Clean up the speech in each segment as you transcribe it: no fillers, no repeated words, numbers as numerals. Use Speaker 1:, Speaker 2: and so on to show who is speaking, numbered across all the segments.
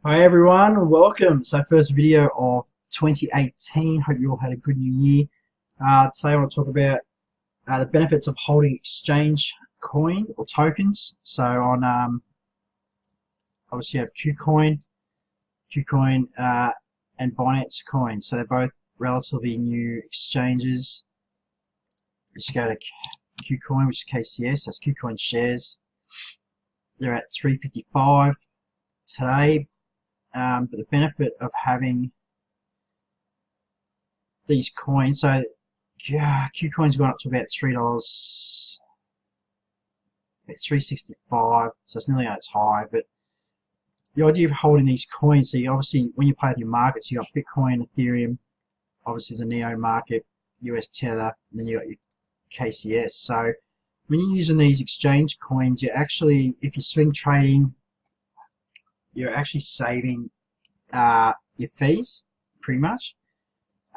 Speaker 1: Hi everyone, welcome. So first video of 2018. Hope you all had a good new year. Today I want to talk about the benefits of holding exchange coin or tokens. So on obviously you have Kucoin and Binance Coin. So they're both relatively new exchanges. Just go to Kucoin, which is KCS. That's Kucoin shares. They're at 355 today. But the benefit of having these coins, so Kucoin's gone up to about $3, about 365, so it's nearly on its high. But the idea of holding these coins, so you obviously when you play with your markets, you got Bitcoin, Ethereum, obviously there's a Neo market, US Tether, and then you got your KCS. So when you're using these exchange coins, you actually, if you're swing trading, you're actually saving your fees pretty much.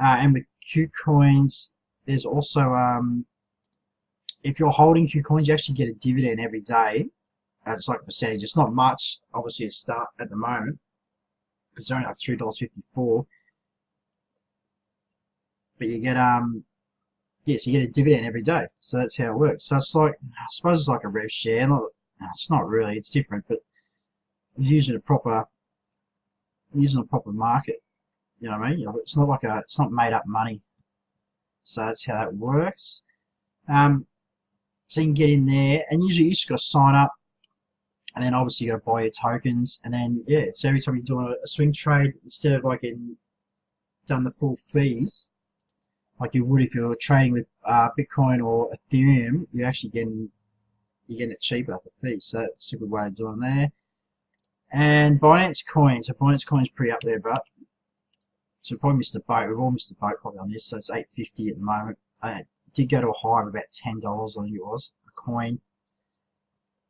Speaker 1: And with Kucoins, there's also if you're holding Kucoins, you actually get a dividend every day. It's like a percentage. It's not much, obviously, at start at the moment. It's only like $3.54, but you get yes, you get a dividend every day. So that's how it works. So it's like, I suppose it's like a rev share. It's not really. It's different, but using a proper market, you know what I mean? It's not like it's not made up money. So that's how that works. So you can get in there, and usually you just got to sign up, and then obviously you got to buy your tokens, and then yeah. So every time you're doing a swing trade, instead of like done the full fees like you would if you're trading with Bitcoin or Ethereum, you're actually getting it cheaper for fees. So that's a good way of doing there. And Binance Coin, so Binance Coin's pretty up there, but so probably missed the boat. We've all missed the boat probably on this. So it's $8.50 at the moment. It did go to a high of about $10, I think it was, a coin.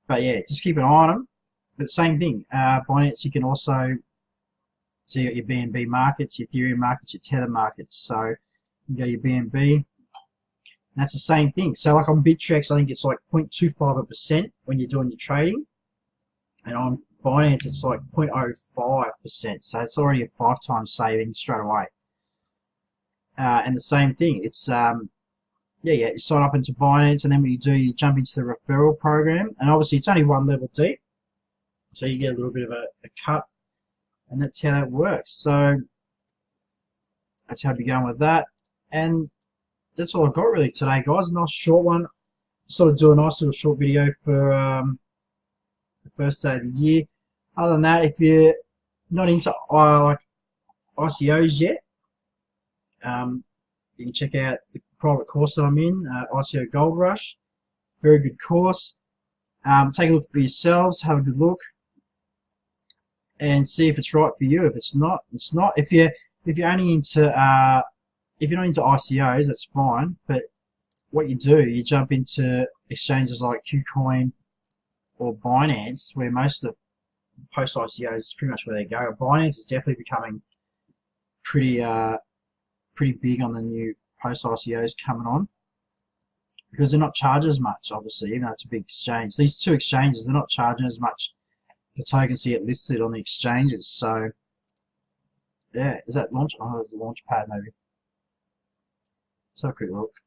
Speaker 1: But yeah, just keep an eye on them. But same thing, Binance, you can also see your BNB markets, your Ethereum markets, your Tether markets. So you go to your BNB. That's the same thing. So like on Bittrex, I think it's like 0.25% when you're doing your trading, and on Binance it's like 0.05%, so it's already a 5 times saving straight away. And the same thing, it's you sign up into Binance, and then what you do, you jump into the referral program, and obviously it's only one level deep, so you get a little bit of a cut, and that's how that works. So that's how we're going with that, and that's all I've got really today, guys. A nice short one, sort of do a nice little short video for the first day of the year. Other than that, if you're not into like ICOs yet, you can check out the private course that I'm in, ICO Gold Rush. Very good course. Take a look for yourselves, have a good look, and see if it's right for you. If it's not, it's not. If you're only into if you're not into ICOs, that's fine. But what you do, you jump into exchanges like Kucoin or Binance, where most of the post ICOs is pretty much where they go. Binance is definitely becoming pretty big on the new post ICOs coming on, because they're not charging as much, obviously, even though it's a big exchange. These two exchanges, they're not charging as much for tokens to get listed on the exchanges. So yeah, is that launch? Oh, there's a launch pad maybe. So a quick look.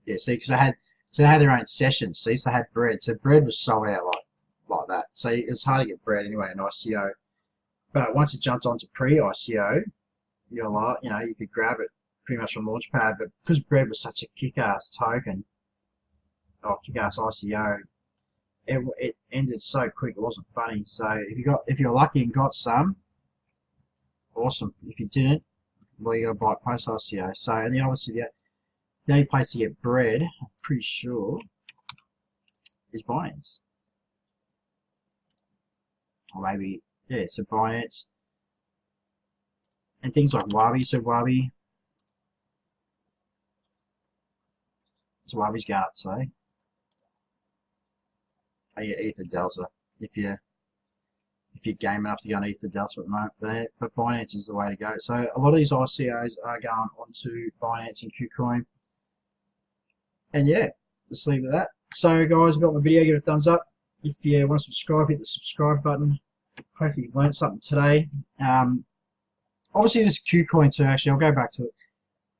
Speaker 1: Yeah, see, because they had their own sessions. See, so they had bread. So bread was sold out like that. So it's hard to get bread anyway in ICO. But once it jumped onto pre-ICO, you're like, you could grab it pretty much from Launchpad. But because bread was such a kick-ass token, or kick-ass ICO, it ended so quick. It wasn't funny. So if you're lucky and got some, awesome. If you didn't, well, you got to buy it post ICO. So, and obviously the only place to get bread, I'm pretty sure, is Binance. Or maybe, yeah, so Binance. And things like Wabi, so Wabi's going up today. Oh yeah, Ether Delta. If you're game enough to go and Ether Delta at the moment, but Binance is the way to go. So a lot of these ICOs are going onto Binance and Kucoin. And yeah, just leave it at that. So guys, if you got my video, give it a thumbs up. If you want to subscribe, hit the subscribe button. hopefully you've learned something today. Obviously this Kucoin too, actually I'll go back to it.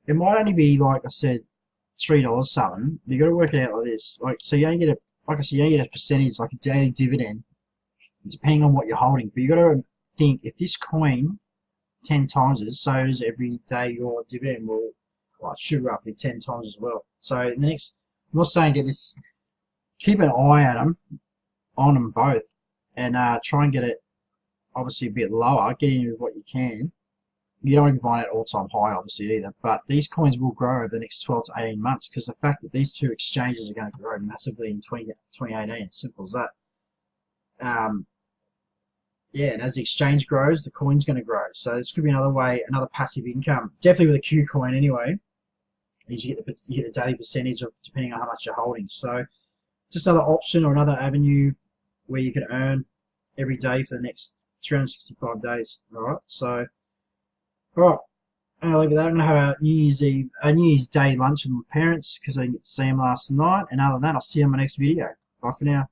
Speaker 1: It might only be, like I said, $3 something. You got to work it out like this. Like, so you only get a, like I said, you only get a percentage, like a daily dividend, depending on what you're holding. But you got to think, if this coin 10 times it, so does every day your dividend will, well, it should roughly 10 times as well. So in the next, I'm not saying get this, keep an eye at them, on them both, and try and get it obviously a bit lower, get in with what you can. You don't want to be buying at all-time high, obviously, either. But these coins will grow over the next 12 to 18 months because the fact that these two exchanges are going to grow massively in 2018, it's simple as that. Yeah, and as the exchange grows, the coin's going to grow. So this could be another way, another passive income. Definitely with a Q coin anyway. You get the daily percentage of depending on how much you're holding. So just another option or another avenue where you can earn every day for the next 365 days. All right, so. Alright, I'm going to leave it there. I'm going to have a New Year's Day lunch with my parents because I didn't get to see them last night. And other than that, I'll see you in my next video. Bye for now.